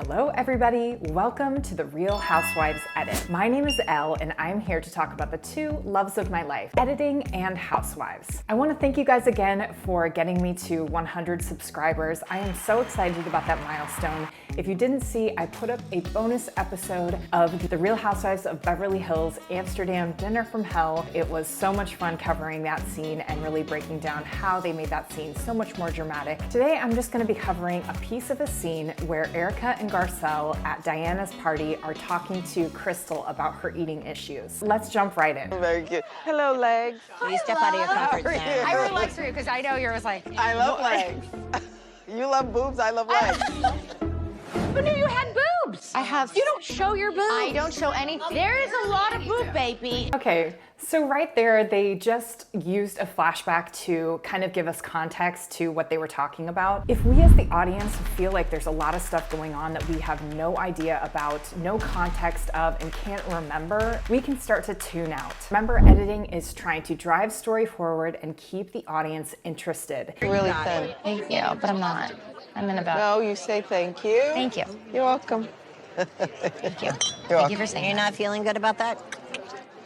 Hello everybody, welcome to the Real Housewives Edit. My name is Elle and I'm here to talk about the two loves of my life, editing and housewives. I want to thank you guys again for getting me to 100 subscribers. I am so excited about that milestone. If you didn't see, I put up a bonus episode of the Real Housewives of Beverly Hills Amsterdam Dinner from Hell. It was so much fun covering that scene and really breaking down how they made that scene so much more dramatic. Today I'm just going to be covering a piece of a scene where Erika and Garcelle at Diana's party are talking to Crystal about her eating issues. Let's jump right in. Very cute. Hello, legs. You step out of your comfort zone. I relax for you because I know you're like. I love legs. You love boobs, I love legs. Who knew you had boobs? I have. You don't show your boobs. I don't show anything. There is a lot of boob, baby. Okay, so right there, they just used a flashback to kind of give us context to what they were talking about. If we as the audience feel like there's a lot of stuff going on that we have no idea about, no context of, and can't remember, we can start to tune out. Remember, editing is trying to drive story forward and keep the audience interested. Really thin. Thank you, but I'm not. I'm in about. No, you say thank you. Thank you. You're welcome. Thank you. You're Thank you for saying You're that. not feeling good about that?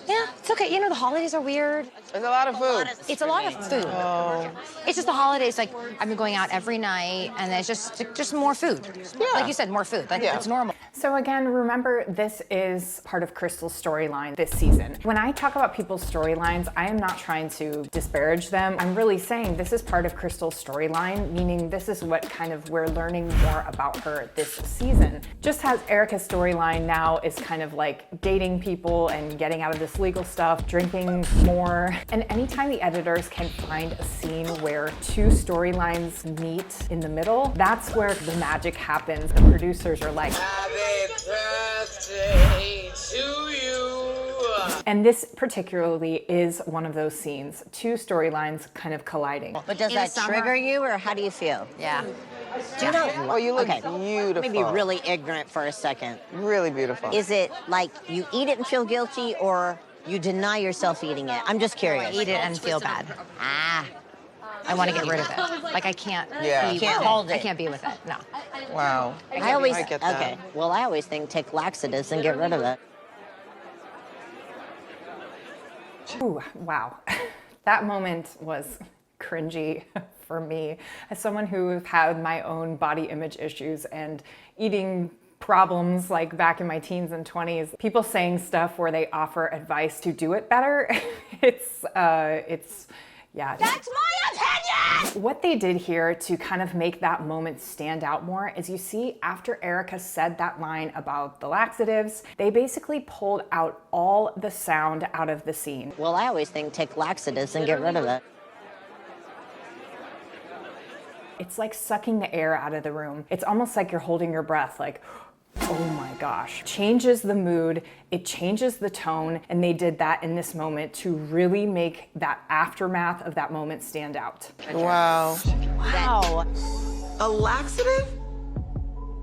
Yeah, it's okay. You know, the holidays are weird. There's a lot of food. It's a lot of food. Oh. It's just the holidays. Like, I've been going out every night, and there's just more food. Yeah. Like you said, more food. Like, Yeah. it's normal. So again, remember, this is part of Crystal's storyline this season. When I talk about people's storylines, I am not trying to disparage them. I'm really saying this is part of Crystal's storyline, meaning this is what kind of we're learning more about her this season. Just as Erika's storyline now is kind of like dating people and getting out of this legal stuff, drinking more. And anytime the editors can find a scene where two storylines meet in the middle, that's where the magic happens. The producers are like, Happy birthday to you. and this particularly is one of those scenes, two storylines kind of colliding. But does In the that summer. trigger you, or how do you feel? Yeah. Do you know? Oh, you look okay. beautiful. Let me be really ignorant for a second. Really beautiful. Is it like you eat it and feel guilty, or you deny yourself eating it? I'm just curious. Eat it and feel bad. Ah. I want to get rid of it. Like, I can't Yeah. be Can't with hold it. I it. can't be with it. No. Wow. I always. I get that. Okay. Well, I always think take laxatives and get rid of it. Ooh, wow. That moment was cringy for me. As someone who had my own body image issues and eating problems like back in my teens and 20s, people saying stuff where they offer advice to do it better, it's yeah. That's my opinion. What they did here to kind of make that moment stand out more is you see after Erika said that line about the laxatives, they basically pulled out all the sound out of the scene. Well, I always think take laxatives and get rid of it. It's like sucking the air out of the room. It's almost like you're holding your breath, like, oh my gosh. Changes the mood, it changes the tone, and they did that in this moment to really make that aftermath of that moment stand out. Wow. Wow. A laxative?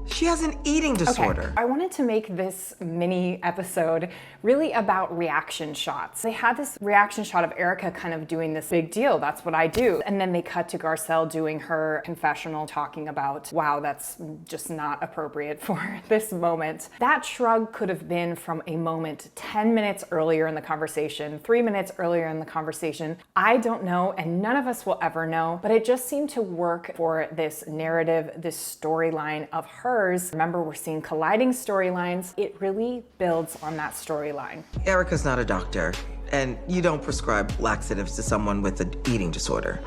She has an eating disorder. Okay, I wanted to make this mini episode really about reaction shots. They had this reaction shot of Erika kind of doing this big deal, that's what I do. And then they cut to Garcelle doing her confessional, talking about, wow, that's just not appropriate for this moment. That shrug could have been from a moment 10 minutes earlier in the conversation, 3 minutes earlier in the conversation. I don't know, and none of us will ever know, but it just seemed to work for this narrative, this storyline of hers. Remember, we're seeing colliding storylines. It really builds on that storyline. Erika's not a doctor, and you don't prescribe laxatives to someone with an eating disorder.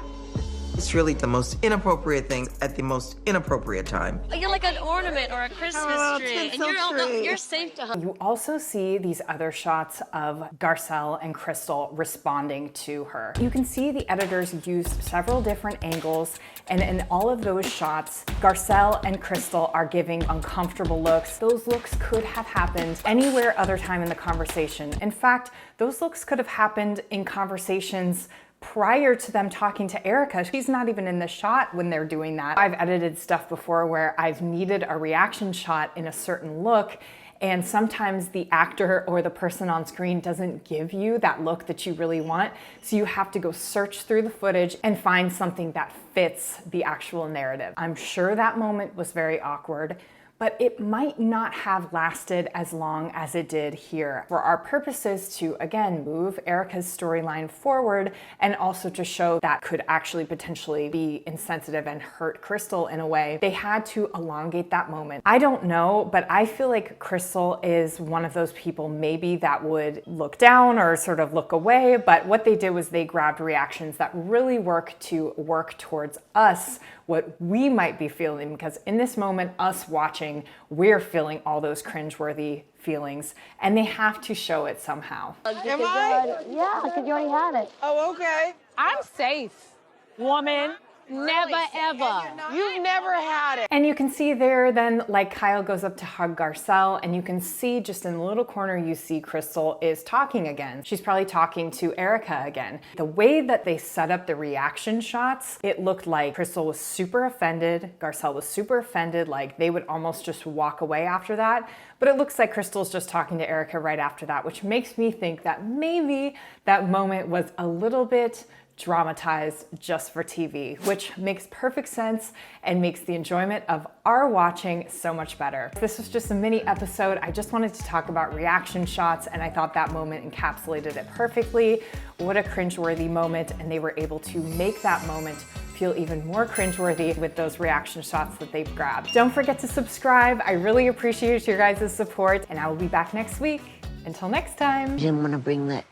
It's really the most inappropriate thing at the most inappropriate time. You're like an ornament or a Christmas tree, and you're safe to hug. You also see these other shots of Garcelle and Crystal responding to her. You can see the editors used several different angles, and in all of those shots, Garcelle and Crystal are giving uncomfortable looks. Those looks could have happened anywhere other time in the conversation. In fact, those looks could have happened in conversations prior to them talking to Erika. She's not even in the shot when they're doing that. I've edited stuff before where I've needed a reaction shot in a certain look, and sometimes the actor or the person on screen doesn't give you that look that you really want, so you have to go search through the footage and find something that fits the actual narrative. I'm sure that moment was very awkward, but it might not have lasted as long as it did here. For our purposes to, again, move Erika's storyline forward and also to show that could actually potentially be insensitive and hurt Crystal in a way, they had to elongate that moment. I don't know, but I feel like Crystal is one of those people maybe that would look down or sort of look away, but what they did was they grabbed reactions that really work towards us, what we might be feeling, because in this moment, us watching, we're feeling all those cringeworthy feelings, and they have to show it somehow. Am I? Yeah, because you already had it. Oh, okay. I'm safe, woman. Never, ever. You've never had it. And you can see there then, like, Kyle goes up to hug Garcelle, and you can see just in the little corner, you see Crystal is talking again. She's probably talking to Erika again. The way that they set up the reaction shots, it looked like Crystal was super offended, Garcelle was super offended, like they would almost just walk away after that. But it looks like Crystal's just talking to Erika right after that, which makes me think that maybe that moment was a little bit dramatized just for TV, which makes perfect sense and makes the enjoyment of our watching so much better. This was just a mini episode. I just wanted to talk about reaction shots, and I thought that moment encapsulated it perfectly. What a cringeworthy moment, and they were able to make that moment feel even more cringeworthy with those reaction shots that they've grabbed. Don't forget to subscribe. I really appreciate your guys' support, and I will be back next week. Until next time. I didn't want to bring that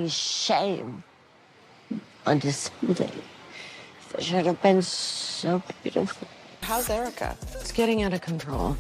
shame onto something that should have been so beautiful. How's Erika? It's getting out of control.